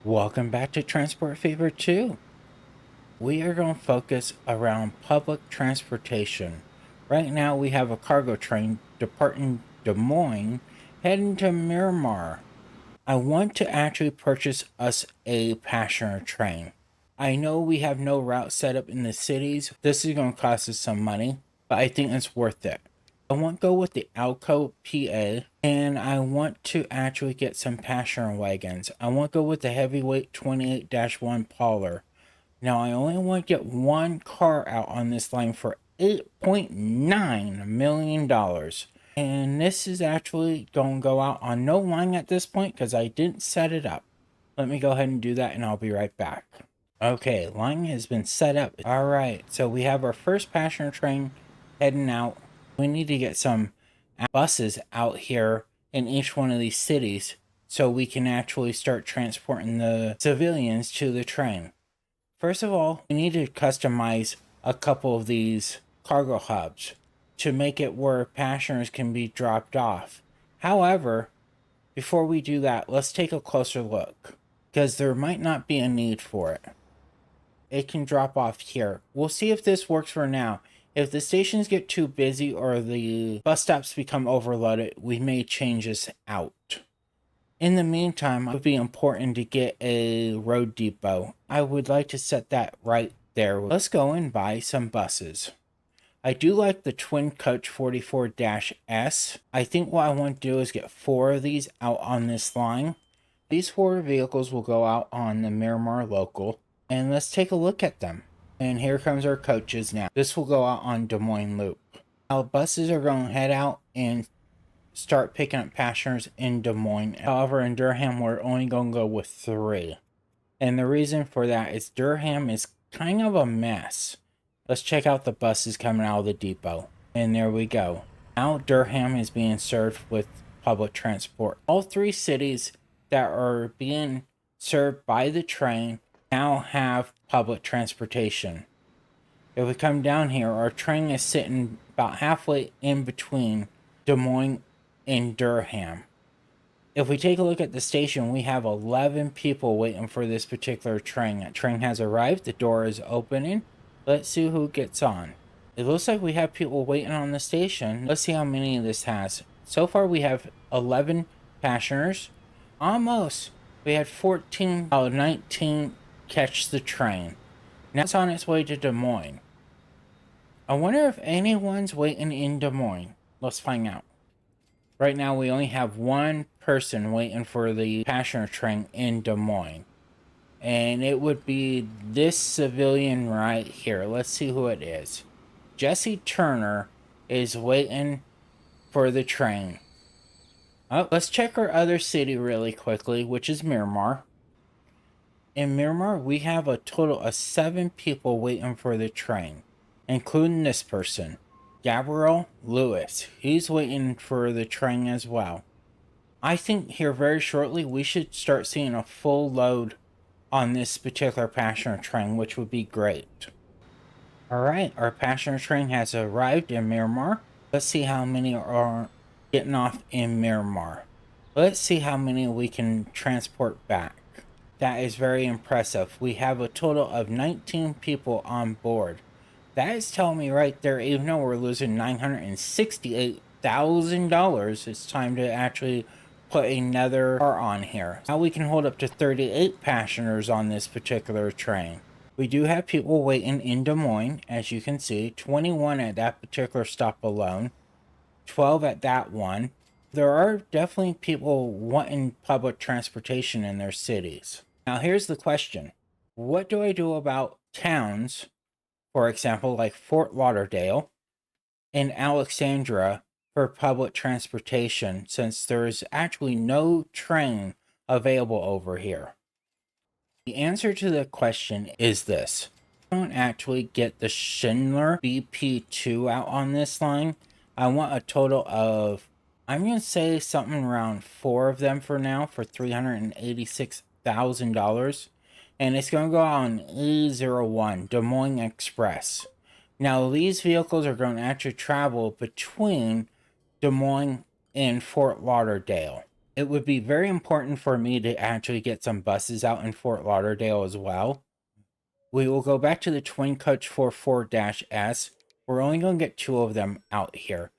Welcome back to Transport Fever 2. We are going to focus around public transportation. Right now we have a cargo train departing Des Moines heading to Miramar. I want to actually purchase us a passenger train. I know we have no route set up in the cities. This is going to cost us some money, but I think it's worth it. I want to go with the Alco PA, and I want to actually get some passenger wagons. I want to go with the heavyweight 28-1 Polar. Now, I only want to get one car out on this line for $8.9 million. And this is actually going to go out on no line at this point because I didn't set it up. Let me go ahead and do that and I'll be right back. Okay, line has been set up. All right, so we have our first passenger train heading out. We need to get some buses out here in each one of these cities so we can actually start transporting the civilians to the train. First of all, we need to customize a couple of these cargo hubs to make it where passengers can be dropped off. However, before we do that, let's take a closer look because there might not be a need for it. It can drop off here. We'll see if this works for now. If the stations get too busy or the bus stops become overloaded, we may change this out. In the meantime, it would be important to get a road depot. I would like to set that right there. Let's go and buy some buses. I do like the twin coach 44-S. I think what I want to do is get 4 of these out on this line. These 4 vehicles will go out on the Miramar local. And let's take a look at them. And here comes our coaches now. This will go out on Des Moines Loop. Now buses are going to head out and start picking up passengers in Des Moines. However, in Durham, we're only going to go with 3. And the reason for that is Durham is kind of a mess. Let's check out the buses coming out of the depot. And there we go. Now Durham is being served with public transport. All 3 cities that are being served by the train now have public transportation. If we come down here, our train is sitting about halfway in between Des Moines and Durham. If we take a look at the station, we have 11 people waiting for this particular train. That train has arrived. The door is opening. Let's see who gets on. It looks like we have people waiting on the station. Let's see how many this has. So far, we have 11 passengers. Almost. We had 14 out of 19 catch the train. Now it's on its way to Des Moines. I wonder if anyone's waiting in Des Moines. Let's find out. Right now, we only have 1 person waiting for the passenger train in Des Moines. And it would be this civilian right here. Let's see who it is. Jesse Turner is waiting for the train. Oh, let's check our other city really quickly, which is Miramar. In Miramar, we have a total of 7 people waiting for the train, including this person, Gabriel Lewis. He's waiting for the train as well. I think here very shortly we should start seeing a full load on this particular passenger train, which would be great. Alright, our passenger train has arrived in Miramar. Let's see how many are getting off in Miramar. Let's see how many we can transport back. That is very impressive. We have a total of 19 people on board. That is telling me right there, even though we're losing $968,000, it's time to actually put another car on here. Now we can hold up to 38 passengers on this particular train. We do have people waiting in Des Moines, as you can see, 21 at that particular stop alone, 12 at that one. There are definitely people wanting public transportation in their cities. Now here's the question. What do I do about towns, for example, like Fort Lauderdale and Alexandria for public transportation, since there is actually no train available over here? The answer to the question is this. I don't actually get the Schindler BP2 out on this line. I want a total of, I'm going to say something around 4 of them for now for $386,000. And it's going to go on E01, Des Moines Express. Now, these vehicles are going to actually travel between Des Moines and Fort Lauderdale. It would be very important for me to actually get some buses out in Fort Lauderdale as well. We will go back to the Twin Coach 44-S. We're only going to get 2 of them out here.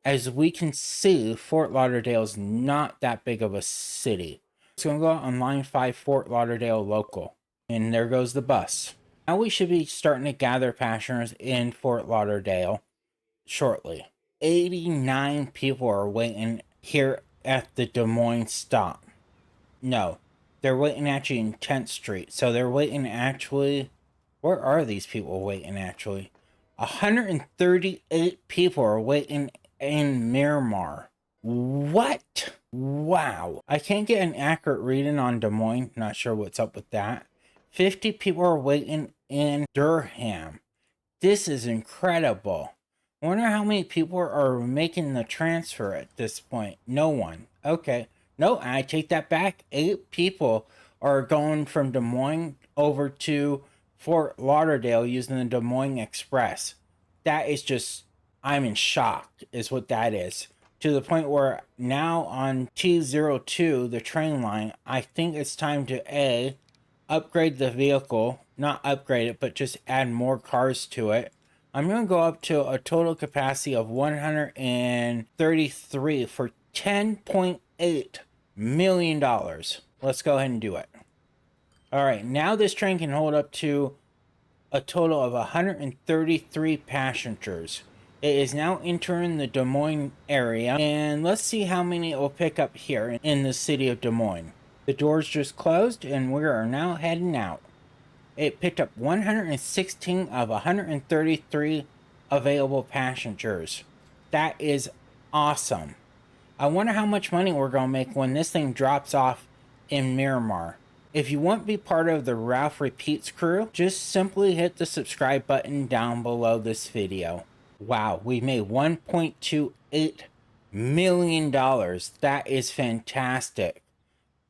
As we can see, Fort Lauderdale is not that big of a city. It's going to go out on line 5, Fort Lauderdale local. And there goes the bus. Now we should be starting to gather passengers in Fort Lauderdale shortly. 89 people are waiting here at the Des Moines stop. No, they're waiting actually in 10th Street. So they're waiting actually. Where are these people waiting actually? 138 people are waiting in Miramar. What? Wow. I can't get an accurate reading on Des Moines. Not sure what's up with that. 50 people are waiting in Durham. This is incredible. I wonder how many people are making the transfer at this point. No one. Okay. No, I take that back. 8 people are going from Des Moines over to Fort Lauderdale using the Des Moines Express. That is just, I'm in shock, is what that is. To the point where now on T02, the train line, I think it's time to upgrade the vehicle. Not upgrade it, but just add more cars to it. I'm going to go up to a total capacity of 133 for $10.8 million. Let's go ahead and do it. All right, now this train can hold up to a total of 133 passengers. It is now entering the Des Moines area, and let's see how many it will pick up here in the city of Des Moines. The doors just closed, and we are now heading out. It picked up 116 of 133 available passengers. That is awesome. I wonder how much money we're going to make when this thing drops off in Miramar. If you want to be part of the Ralph Repeats crew, just simply hit the subscribe button down below this video. Wow, we made $1.28 million. That is fantastic.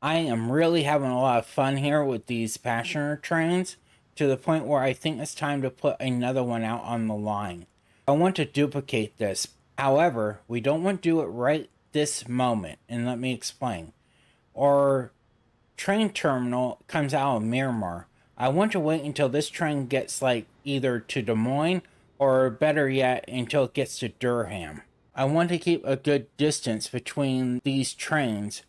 I am really having a lot of fun here with these passenger trains, to the point where I think it's time to put another one out on the line. I want to duplicate this. However, we don't want to do it right this moment, and let me explain. Our train terminal comes out of Miramar. I want to wait until this train gets like either to Des Moines, or better yet, until it gets to Durham. I want to keep a good distance between these trains.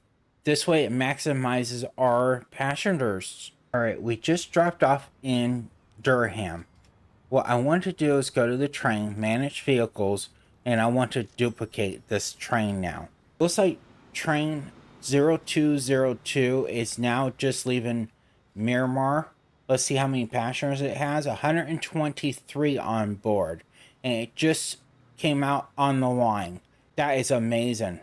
This way it maximizes our passengers. All right, we just dropped off in Durham. What I want to do is go to the train, manage vehicles, and I want to duplicate this train now. Looks like train 0202 is now just leaving Miramar. Let's see how many passengers it has. 123 on board. And it just came out on the line. That is amazing.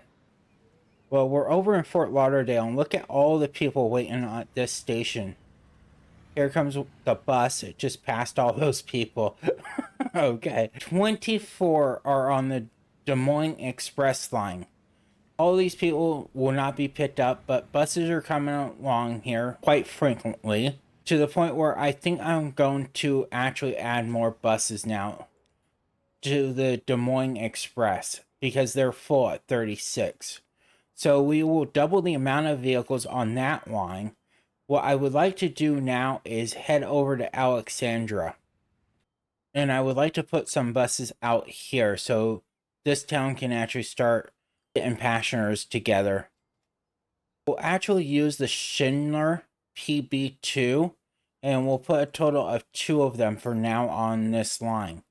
Well, we're over in Fort Lauderdale, and look at all the people waiting at this station. Here comes the bus. It just passed all those people. Okay. 24 are on the Des Moines Express line. All these people will not be picked up, but buses are coming along here quite frequently, to the point where I think I'm going to actually add more buses now to the Des Moines Express, because they're full at 36. So we will double the amount of vehicles on that line. What I would like to do now is head over to Alexandria. And I would like to put some buses out here so this town can actually start getting passengers together. We'll actually use the Schindler PB2, and we'll put a total of 2 of them for now on this line,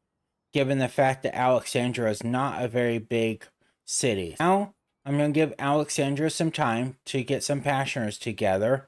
given the fact that Alexandria is not a very big city. Now, I'm going to give Alexandria some time to get some passengers together.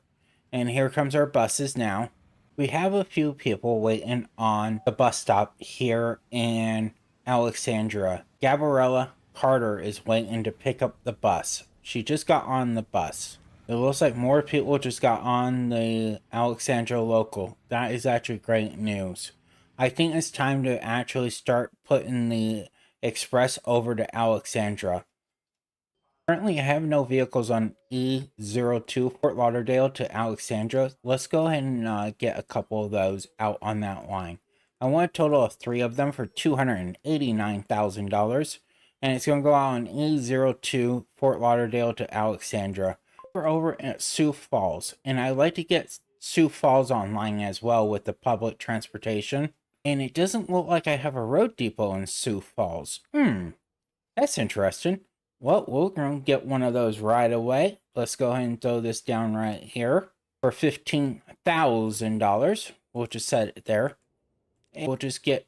And here comes our buses now. We have a few people waiting on the bus stop here in Alexandria. Gabriella Carter is waiting to pick up the bus. She just got on the bus. It looks like more people just got on the Alexandria local. That is actually great news. I think it's time to actually start putting the express over to Alexandria. Currently, I have no vehicles on E02 Fort Lauderdale to Alexandria. Let's go ahead and get a couple of those out on that line. I want a total of 3 of them for $289,000. and it's going to go out on E02 Fort Lauderdale to Alexandria. We're over at Sioux Falls, and I'd like to get Sioux Falls online as well with the public transportation. And it doesn't look like I have a road depot in Sioux Falls. That's interesting. Well, we're going to get one of those right away. Let's go ahead and throw this down right here for $15,000. We'll just set it there. And we'll just get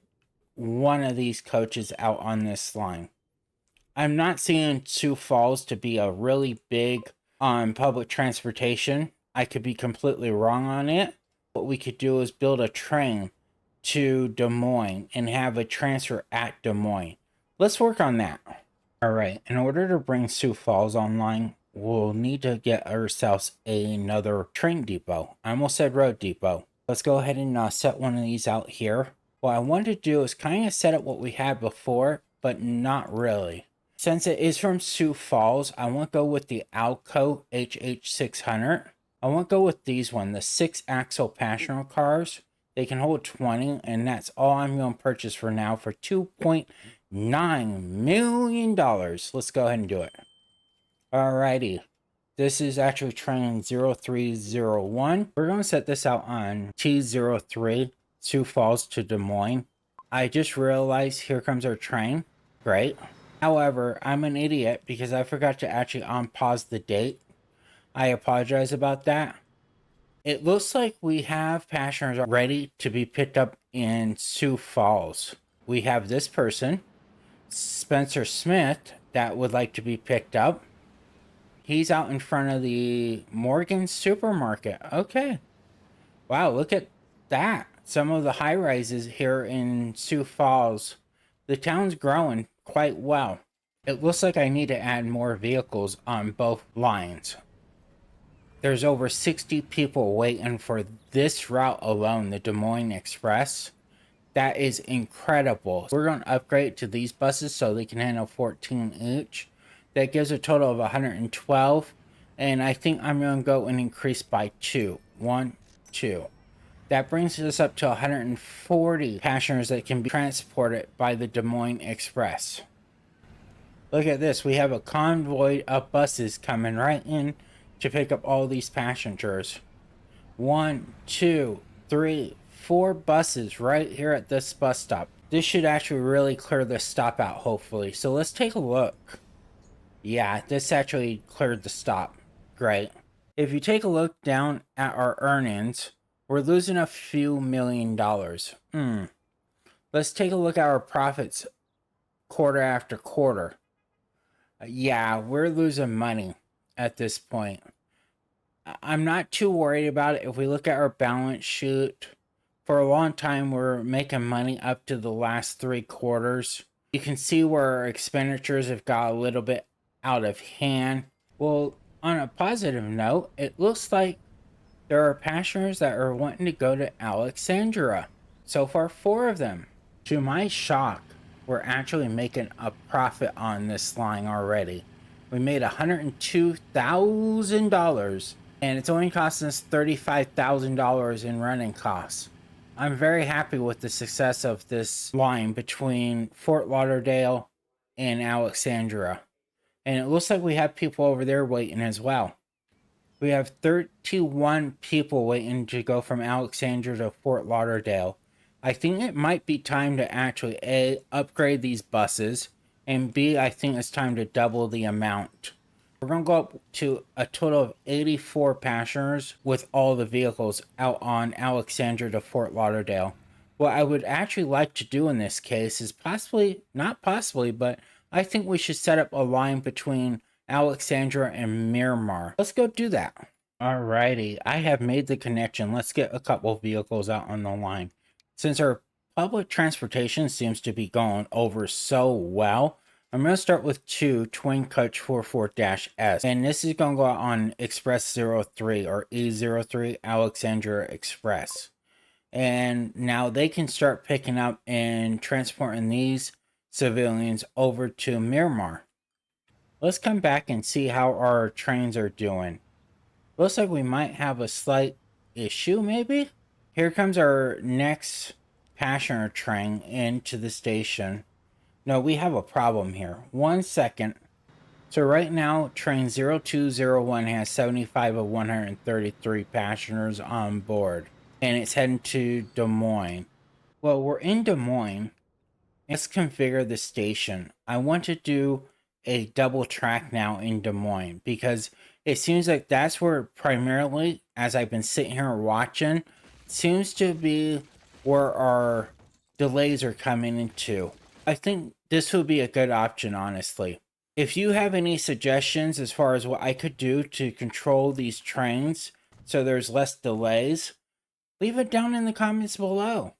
one of these coaches out on this line. I'm not seeing Sioux Falls to be a really big public transportation. I could be completely wrong on it. What we could do is build a train to Des Moines and have a transfer at Des Moines. Let's work on that. All right, in order to bring Sioux Falls online, we'll need to get ourselves another train depot. I almost said road depot. Let's go ahead and set one of these out here. What I want to do is kind of set up what we had before, but not really. Since it is from Sioux Falls, I want to go with the Alco HH600. I want to go with these the 6-axle passenger cars. They can hold 20, and that's all I'm going to purchase for now for $2.9 million. Let's go ahead and do it. Alrighty. This is actually train 0301. We're going to set this out on T03, Sioux Falls to Des Moines. I just realized here comes our train. Great. However, I'm an idiot because I forgot to actually unpause the date. I apologize about that. It looks like we have passengers ready to be picked up in Sioux Falls. We have this person, Spencer Smith, that would like to be picked up. He's out in front of the Morgan supermarket. Okay. Wow, look at that. Some of the high rises here in Sioux Falls. The town's growing quite well. It looks like I need to add more vehicles on both lines. There's over 60 people waiting for this route alone, the Des Moines Express. That is incredible. We're going to upgrade to these buses so they can handle 14 each. That gives a total of 112. And I think I'm going to go and increase by 2. 1, 2. That brings us up to 140 passengers that can be transported by the Des Moines Express. Look at this. We have a convoy of buses coming right in to pick up all these passengers. 1, 2, 3, 4 buses right here at this bus stop. This should actually really clear this stop out, hopefully. So let's take a look. Yeah, this actually cleared the stop. Great. If you take a look down at our earnings, we're losing a few $1 million. Let's take a look at our profits quarter after quarter. Yeah, we're losing money at this point. I'm not too worried about it. If we look at our balance sheet, for a long time we're making money up to the last 3 quarters. You can see where our expenditures have got a little bit out of hand. Well, on a positive note, it looks like there are passengers that are wanting to go to Alexandria. So far, 4 of them. To my shock, we're actually making a profit on this line already. We made $102,000, and it's only costing us $35,000 in running costs. I'm very happy with the success of this line between Fort Lauderdale and Alexandria. And it looks like we have people over there waiting as well. We have 31 people waiting to go from Alexandria to Fort Lauderdale. I think it might be time to actually A, upgrade these buses, and B, I think it's time to double the amount. We're going to go up to a total of 84 passengers with all the vehicles out on Alexandria to Fort Lauderdale. What I would actually like to do in this case is not possibly, but I think we should set up a line between Alexandria and Miramar. Let's go do that. Alrighty, I have made the connection. Let's get a couple vehicles out on the line. Since our public transportation seems to be going over so well, I'm going to start with 2 Twin Coach 44-S. And this is going to go out on Express 03 or E03 Alexandria Express. And now they can start picking up and transporting these civilians over to Miramar. Let's come back and see how our trains are doing. Looks like we might have a slight issue, maybe? Here comes our next passenger train into the station. No, we have a problem here. 1 second. So right now, train 0201 has 75 of 133 passengers on board, and it's heading to Des Moines. Well, we're in Des Moines. Let's configure the station. I want to do a double track now in Des Moines because it seems like that's where primarily, as I've been sitting here watching, seems to be where our delays are coming into. I think this would be a good option, honestly. If you have any suggestions as far as what I could do to control these trains so there's less delays, leave it down in the comments below.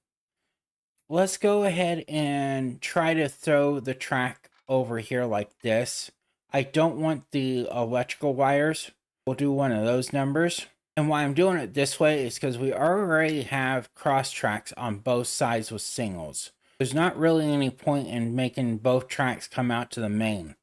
Let's go ahead and try to throw the track over here like this. I don't want the electrical wires. We'll do one of those numbers. And why I'm doing it this way is because we already have cross tracks on both sides with singles. There's not really any point in making both tracks come out to the main.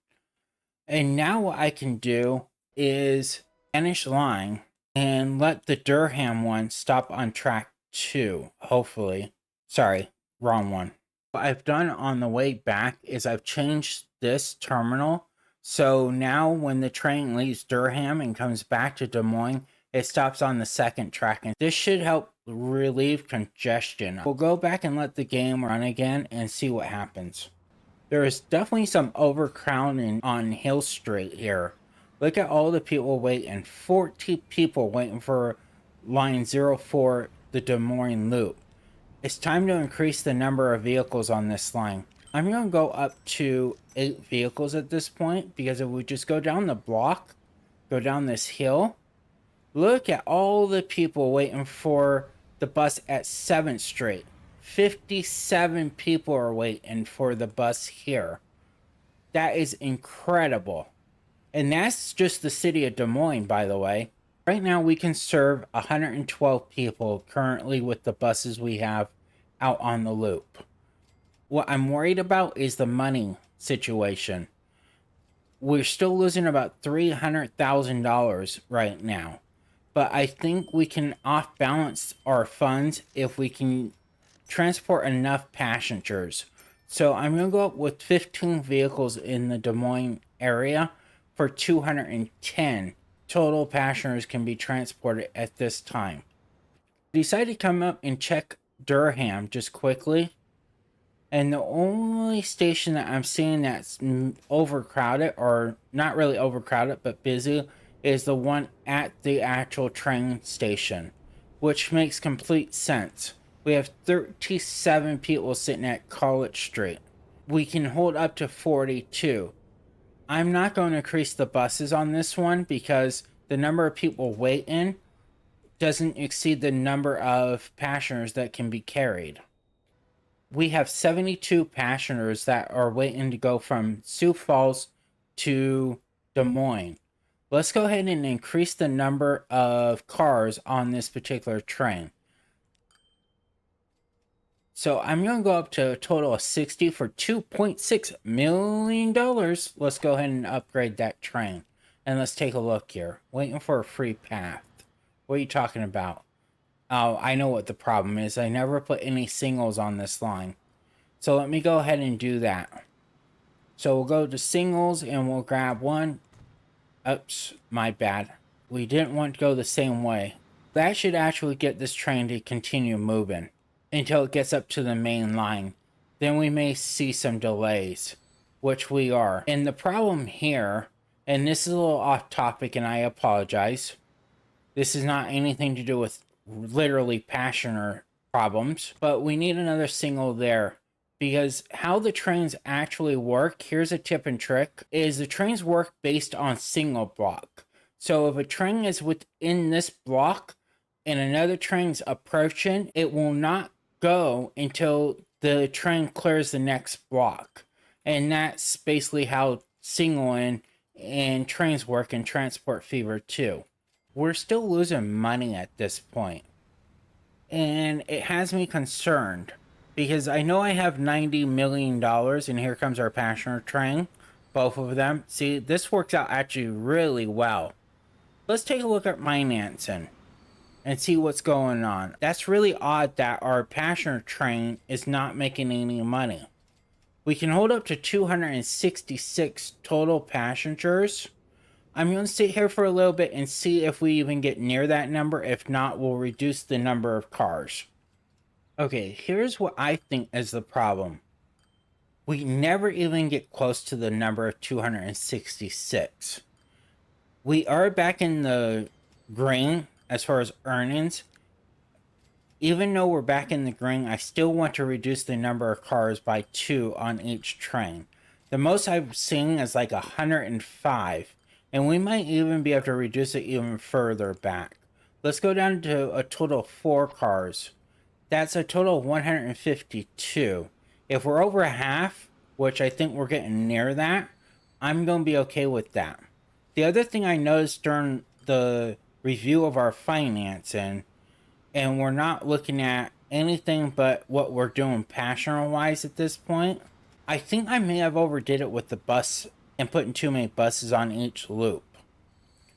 And now what I can do is finish line and let the Durham one stop on track 2, hopefully. Sorry, wrong one. What I've done on the way back is I've changed this terminal. So now when the train leaves Durham and comes back to Des Moines, it stops on the second track. And this should help relieve congestion. We'll go back and let the game run again and see what happens. There is definitely some overcrowding on Hill Street here. Look at all the people waiting. 40 people waiting for line 04, the Des Moines loop. It's time to increase the number of vehicles on this line. I'm going to go up to 8 vehicles at this point, because if we just go down the block, go down this hill, look at all the people waiting for the bus at 7th Street. 57 people are waiting for the bus here. That is incredible. And that's just the city of Des Moines, by the way. Right now, we can serve 112 people currently with the buses we have out on the loop. What I'm worried about is the money situation. We're still losing about $300,000 right now. But I think we can off-balance our funds if we can transport enough passengers. So I'm going to go up with 15 vehicles in the Des Moines area for 210 total passengers can be transported at this time. I decided to come up and check Durham just quickly. And the only station that I'm seeing that's overcrowded, or not really overcrowded, but busy, is the one at the actual train station, which makes complete sense. We have 37 people sitting at College Street. We can hold up to 42. I'm not going to increase the buses on this one because the number of people waiting doesn't exceed the number of passengers that can be carried. We have 72 passengers that are waiting to go from Sioux Falls to Des Moines. Let's go ahead and increase the number of cars on this particular train. So I'm going to go up to a total of 60 for $2.6 million. Let's go ahead and upgrade that train. And let's take a look here. Waiting for a free path. What are you talking about? Oh, I know what the problem is. I never put any singles on this line. So let me go ahead and do that. So we'll go to singles and we'll grab one. Oops, my bad. We didn't want to go the same way. That should actually get this train to continue moving until it gets up to the main line. Then we may see some delays, which we are. And the problem here, and this is a little off topic and I apologize. This is not anything to do with literally passenger problems, but we need another single there. Because how the trains actually work, here's a tip and trick, is the trains work based on single block. So if a train is within this block and another train's approaching, it will not go until the train clears the next block. And that's basically how signaling and trains work in Transport Fever 2. We're still losing money at this point. And it has me concerned. Because I know I have $90 million, and here comes our passenger train. Both of them. See, this works out actually really well. Let's take a look at financing and see what's going on. That's really odd that our passenger train is not making any money. We can hold up to 266 total passengers. I'm going to sit here for a little bit and see if we even get near that number. If not, we'll reduce the number of cars. Okay, here's what I think is the problem. We never even get close to the number of 266. We are back in the green as far as earnings. Even though we're back in the green, I still want to reduce the number of cars by 2 on each train. The most I've seen is like 105, and we might even be able to reduce it even further back. Let's go down to a total of 4 cars. That's a total of 152. If we're over half, which I think we're getting near that, I'm going to be okay with that. The other thing I noticed during the review of our financing, and we're not looking at anything but what we're doing passenger-wise at this point, I think I may have overdid it with the bus and putting too many buses on each loop.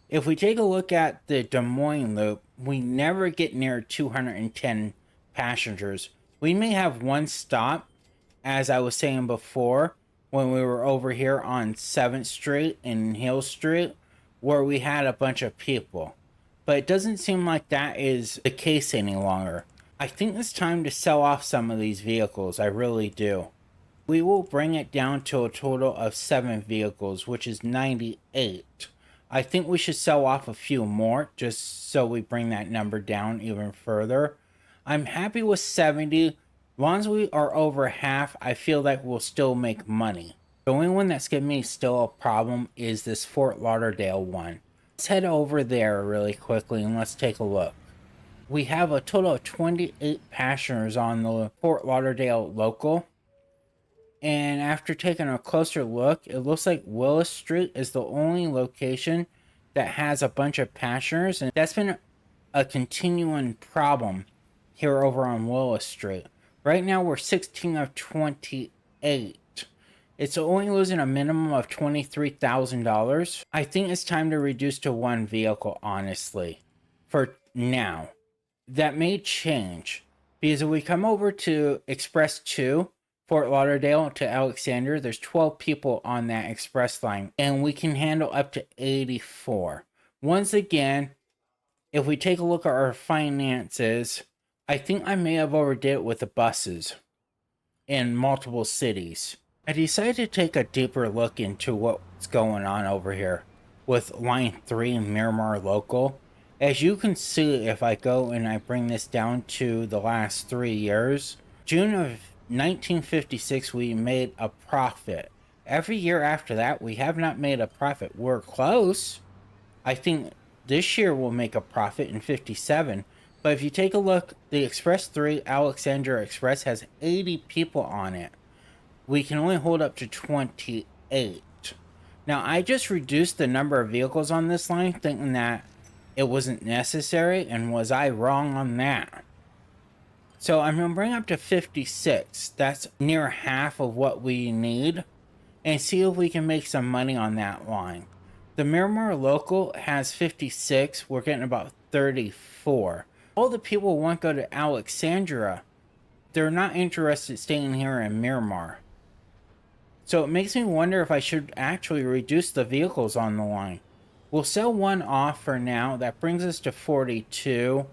If we take a look at the Des Moines loop, we never get near 210 passengers. We may have one stop, as I was saying before, when we were over here on 7th Street and Hill Street, where we had a bunch of people. But it doesn't seem like that is the case any longer. I think it's time to sell off some of these vehicles, I really do. We will bring it down to a total of 7 vehicles, which is 98. I think we should sell off a few more, just so we bring that number down even further. I'm happy with 70. As long as we are over half, I feel like we'll still make money. The only one that's giving me still a problem is this Fort Lauderdale one. Let's head over there really quickly and let's take a look. We have a total of 28 passengers on the Fort Lauderdale local. And after taking a closer look, it looks like Willis Street is the only location that has a bunch of passengers. And that's been a continuing problem here over on Willis Street. Right now we're 16 of 28. It's only losing a minimum of $23,000. I think it's time to reduce to 1 vehicle, honestly, for now. That may change, because if we come over to Express 2, Fort Lauderdale to Alexandria, there's 12 people on that express line, and we can handle up to 84. Once again, if we take a look at our finances, I think I may have overdid it with the buses in multiple cities. I decided to take a deeper look into what's going on over here with Line 3 Miramar Local. As you can see, if I go and I bring this down to the last 3 years, June of 1956 we made a profit. Every year after that we have not made a profit. We're close. I think this year we'll make a profit in 57. But if you take a look, the Express 3 Alexandria Express has 80 people on it. We can only hold up to 28. Now, I just reduced the number of vehicles on this line, thinking that it wasn't necessary, and was I wrong on that? So I'm going to bring up to 56. That's near half of what we need, and see if we can make some money on that line. The Miramar Local has 56. We're getting about 34. All the people won't go to Alexandria. They're not interested staying here in Miramar. So it makes me wonder if I should actually reduce the vehicles on the line. We'll sell one off for now. That brings us to 42.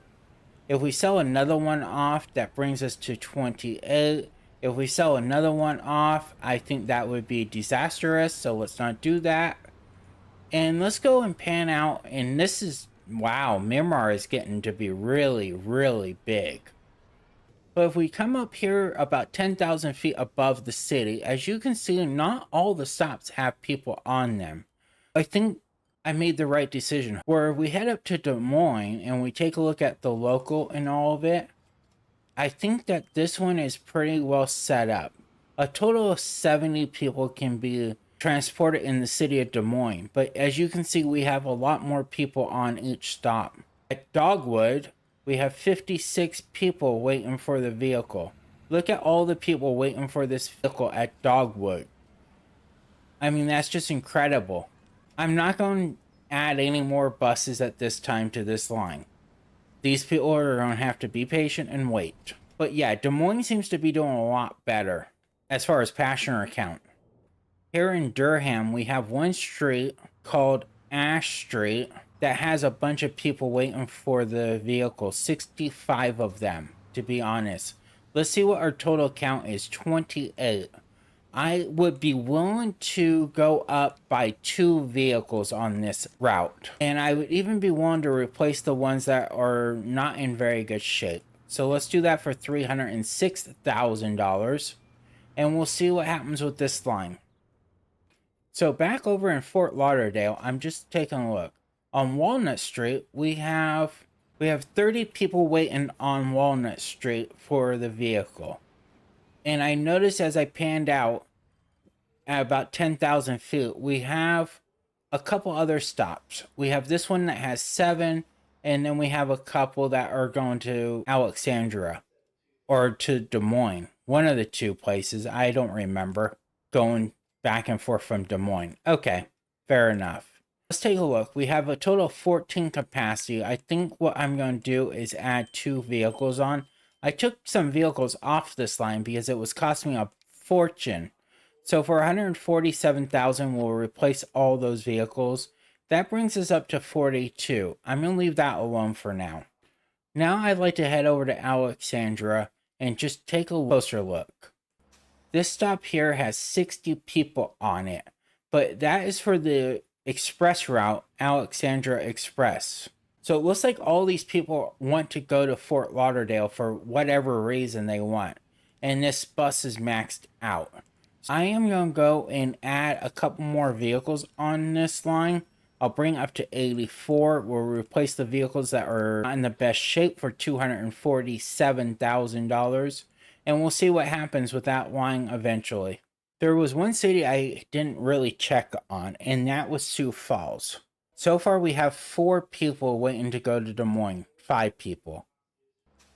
If we sell another one off, that brings us to 28. If we sell another one off, I think that would be disastrous. So let's not do that. And let's go and pan out. And this is, wow, Miramar is getting to be really, really big. But if we come up here about 10,000 feet above the city, as you can see, not all the stops have people on them. I think I made the right decision. Where we head up to Des Moines and we take a look at the local and all of it, I think that this one is pretty well set up. A total of 70 people can be transported in the city of Des Moines. But as you can see, we have a lot more people on each stop. At Dogwood, we have 56 people waiting for the vehicle. Look at all the people waiting for this vehicle at Dogwood. I mean, that's just incredible. I'm not going to add any more buses at this time to this line. These people are going to have to be patient and wait. But yeah, Des Moines seems to be doing a lot better. as far as passenger count. Here in Durham, we have one street called Ash Street that has a bunch of people waiting for the vehicle, 65 of them, to be honest. Let's see what our total count is, 28. I would be willing to go up by 2 vehicles on this route. And I would even be willing to replace the ones that are not in very good shape. So let's do that for $306,000. And we'll see what happens with this line. So back over in Fort Lauderdale, I'm just taking a look. On Walnut Street, we have 30 people waiting on Walnut Street for the vehicle. And I noticed as I panned out at about 10,000 feet, we have a couple other stops. We have this one that has 7, and then we have a couple that are going to Alexandria or to Des Moines. One of the 2 places, I don't remember, going back and forth from Des Moines. Okay, fair enough. Let's take a look. We have a total of 14 capacity. I think what I'm going to do is add 2 vehicles on. I took some vehicles off this line because it was costing me a fortune. So for $147,000, we'll replace all those vehicles. That brings us up to 42. I'm going to leave that alone for now. Now I'd like to head over to Alexandria and just take a closer look. This stop here has 60 people on it, but that is for the express route, Alexandria Express. So it looks like all these people want to go to Fort Lauderdale for whatever reason they want, and this bus is maxed out. So I am going to go and add a couple more vehicles on this line. I'll bring up to 84. We'll replace the vehicles that are not in the best shape for $247,000. And we'll see what happens with that line eventually. There was one city I didn't really check on, and that was Sioux Falls. So far, we have 4 people waiting to go to Des Moines. 5 people.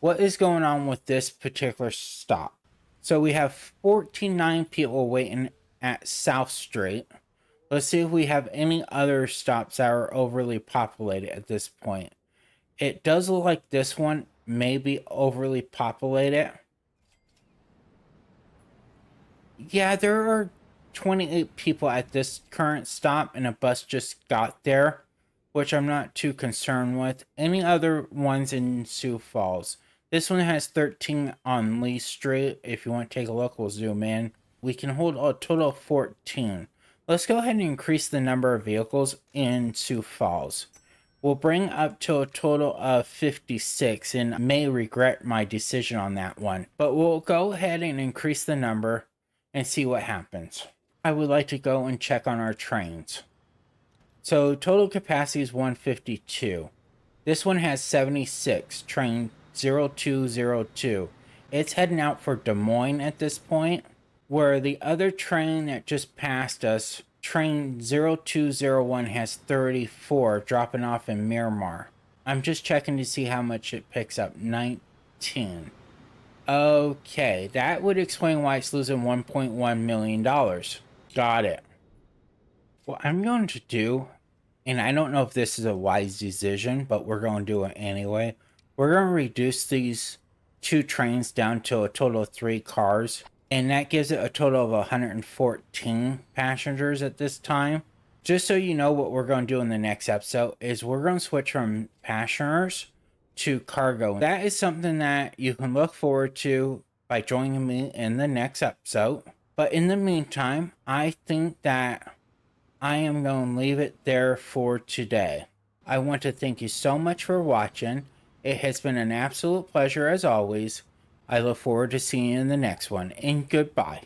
What is going on with this particular stop? So we have 49 people waiting at South Street. Let's see if we have any other stops that are overly populated at this point. It does look like this one may be overly populated. Yeah, there are 28 people at this current stop, and a bus just got there, which I'm not too concerned with. Any other ones in Sioux Falls? This one has 13 on Lee Street. If you want to take a look, we'll zoom in. We can hold a total of 14. Let's go ahead and increase the number of vehicles in Sioux Falls. We'll bring up to a total of 56, and I may regret my decision on that one. But we'll go ahead and increase the number and see what happens. I would like to go and check on our trains. So total capacity is 152. This one has 76, train 0202. It's heading out for Des Moines at this point, where the other train that just passed us, train 0201, has 34, dropping off in Miramar. I'm just checking to see how much it picks up. 19. Okay, that would explain why it's losing $1.1 million. Got it. What I'm going to do, and I don't know if this is a wise decision, but we're going to do it anyway. We're going to reduce these 2 trains down to a total of 3 cars, and that gives it a total of 114 passengers at this time. Just so you know, what we're going to do in the next episode is we're going to switch from passengers to cargo. That is something that you can look forward to by joining me in the next episode. But in the meantime, I think that I am going to leave it there for today. I want to thank you so much for watching. It has been an absolute pleasure as always. I look forward to seeing you in the next one, and goodbye.